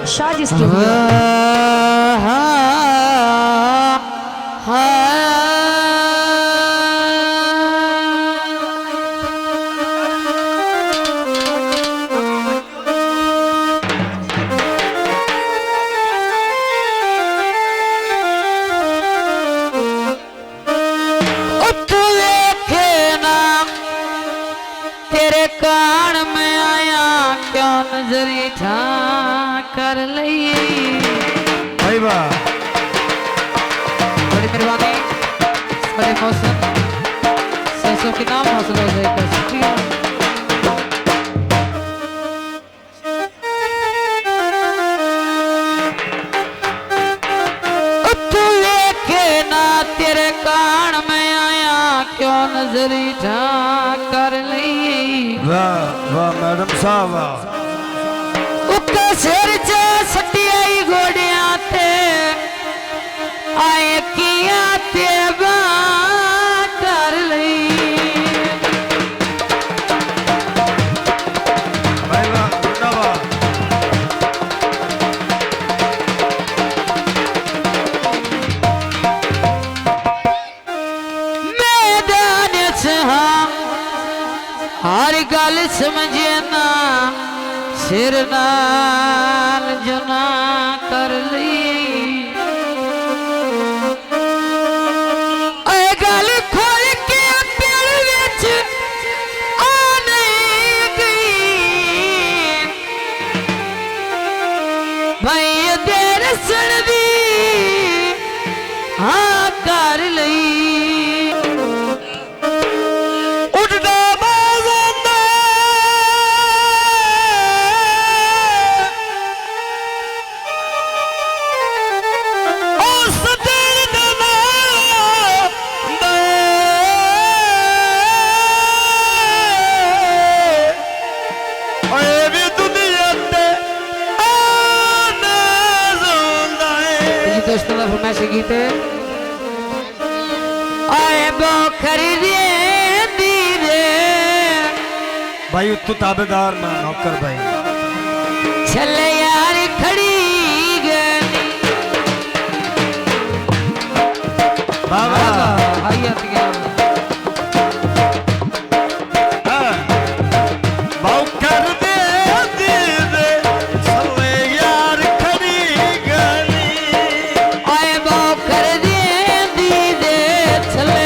शादी स्टूडियो। कान में आया क्यों नजरी ठा कर लिए भाई वाह, बड़ी मेहरबानी। बड़े मौसम सरसों के नाम हासिल हो जाएगा। शुक्रिया। तू देखे ना तेरे कान में आया क्यों नजरी ठा कर ली। वाह वाह मैडम साहब वाह। उके सिर च सटियाई घोड़िया ते आए किया ते कर ली। भाई वाह जिंदाबाद। मैदान च हर गल समझे ना सिर नाल जना कर ली। गल खोल के पेड़ विच आने गई भाई देर सुन दी हाँ कर ली। दोस्तों का फरमाइश गीत आए बोखर दे भाई उत्तु ताबेदार ना नौकर भाई। चले यार खड़ी गली बाबा हयत गया कर दे दीदे चले यार खड़ी गली। आए बोखर दे चले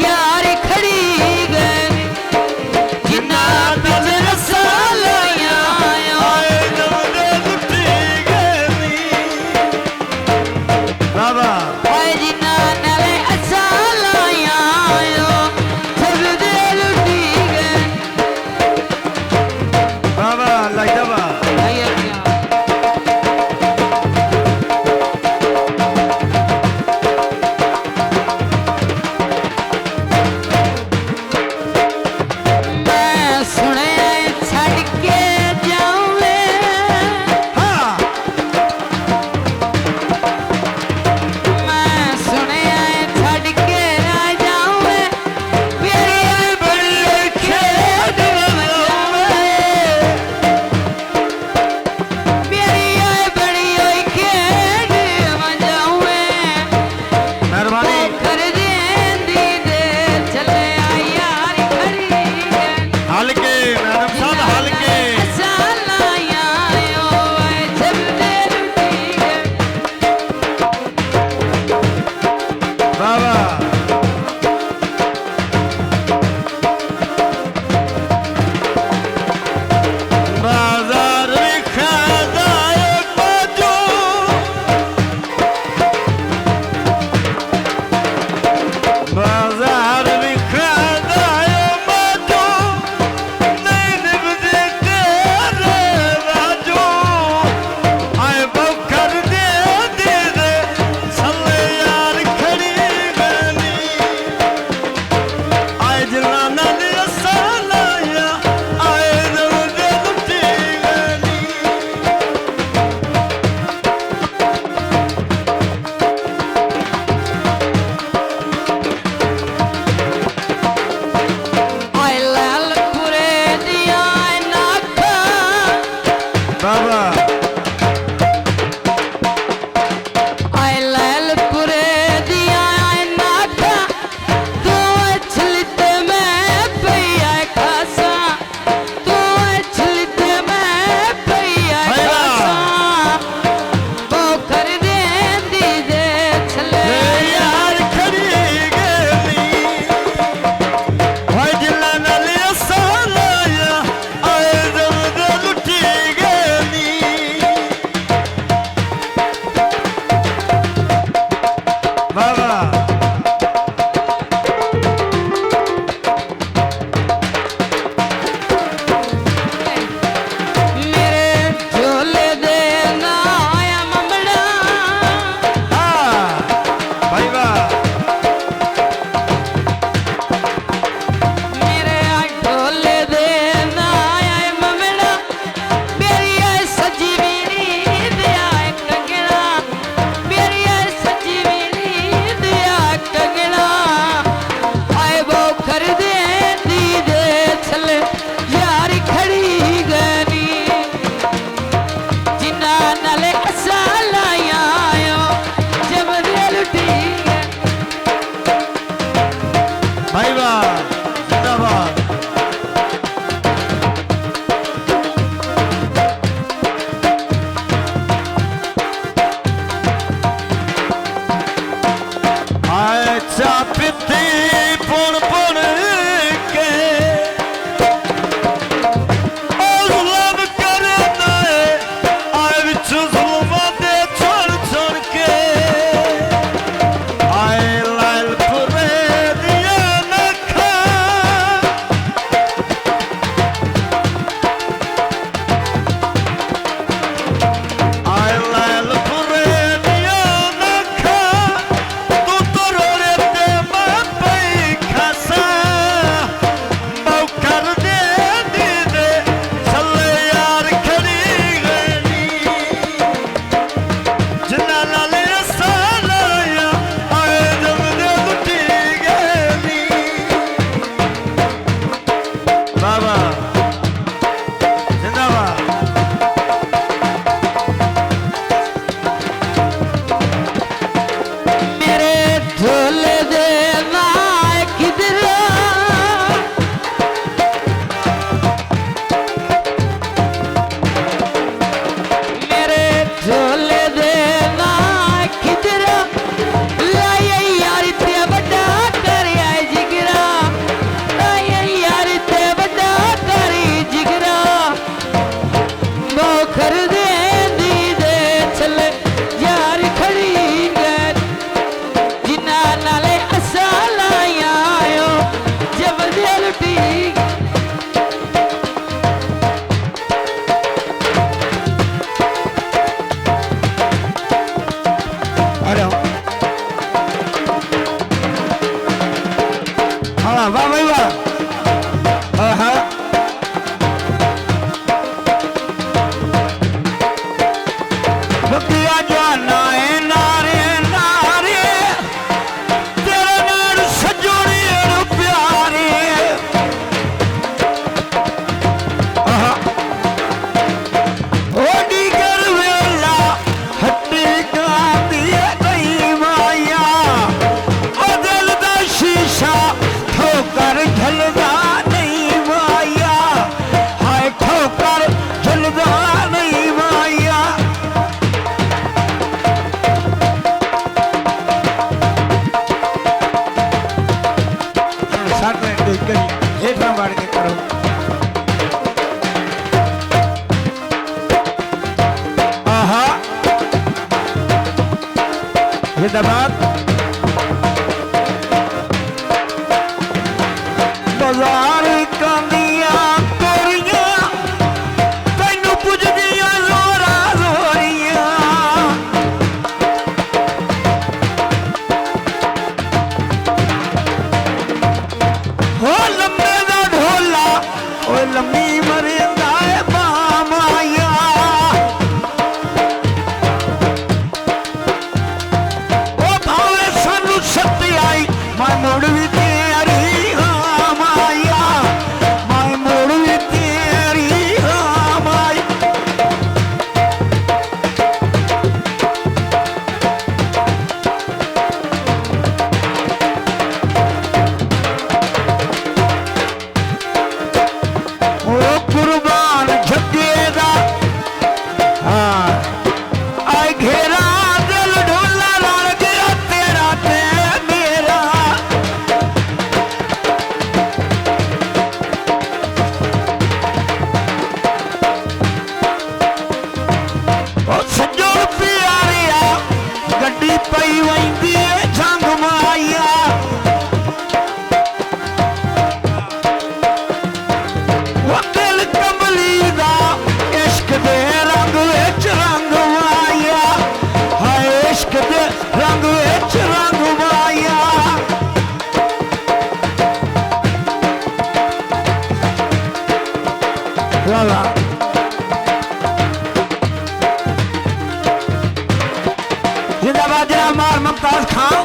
यार खड़ी गली जिन्ना बिच रसालियां आए नवदे हेलो हाँ वाह भाई वाह हाँ बकिया जाना है नारे नारे तेरे नाल सजोड़ी प्यारे ओडी कर वेला हट्टी गाती गई माया ओ दिल दा शीशा ठोकर झलदा नहीं माया हाय ठोकर झलदा नहीं माया साथ में कोई कहीं हेठा मार के करो आहा जिंदाबाद बाजार कांदिया कोरिया तैनू पुजदिया जोरा जोरिया हो लम्बे दा ढोला ओ लम्बी मरिंदा है माया ओ भावे सानू सत्य आई मैं मुड़ भी तेरी हाँ माया मैं मुड़ भी तेरी हाँ माया ओ कुर्बान झकेगा हाँ आई घेरा दिल ढोला लड़ गया तेरा ते मेरा ओ सजोड़ प्यारिया गड्डी पई वैंदी है झंग माया वो दिल कमली दा इश्क दे रंग विच रंग माया हाय इश्क दे रंग विच रंग माया वाह वाह जिंदाबाद जनाब मार मुमताज खान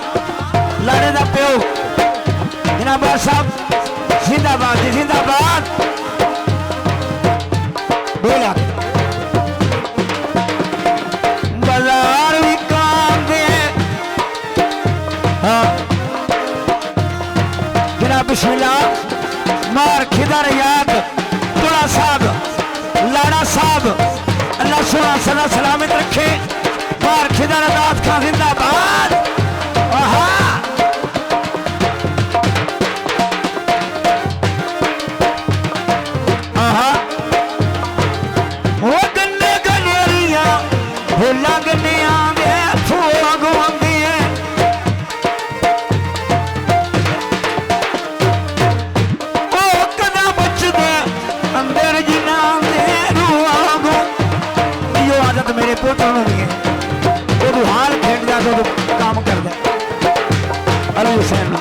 लाड़े दा प्यो जनाब साहब जिंदाबाद जी जिंदाबाद बोला बाजार भी काम दे हाँ जनाब बिस्मिल्लाह मार खिदर याद तुला साहब लाड़ा साहब अल्लाह सुना सदा सलामत रखे मार खिदर अदात खान जिंदाबाद आहा आहा वो गन्ने गनेरिया भोला गन्ने आंदे फूग आंदे ओ कदा बचदे अंदर जिना दे रूआगो यो आदत मेरे पोतों ਨੂੰ नहीं है वो हाल खेड़ जा तो काम कर दे अली हुसैन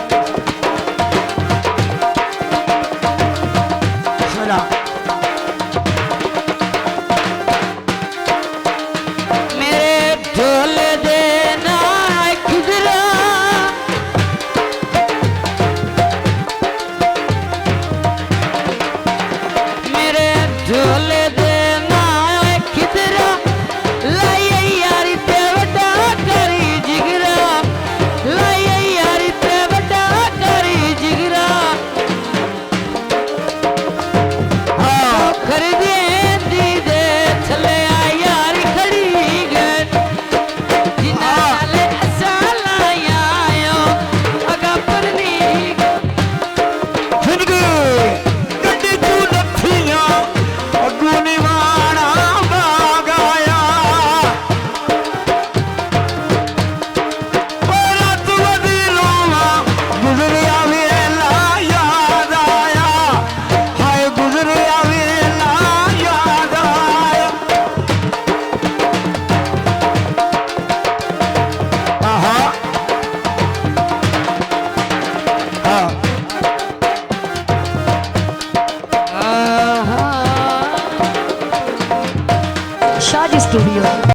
बिस्मिल्लाह मेरे ढोल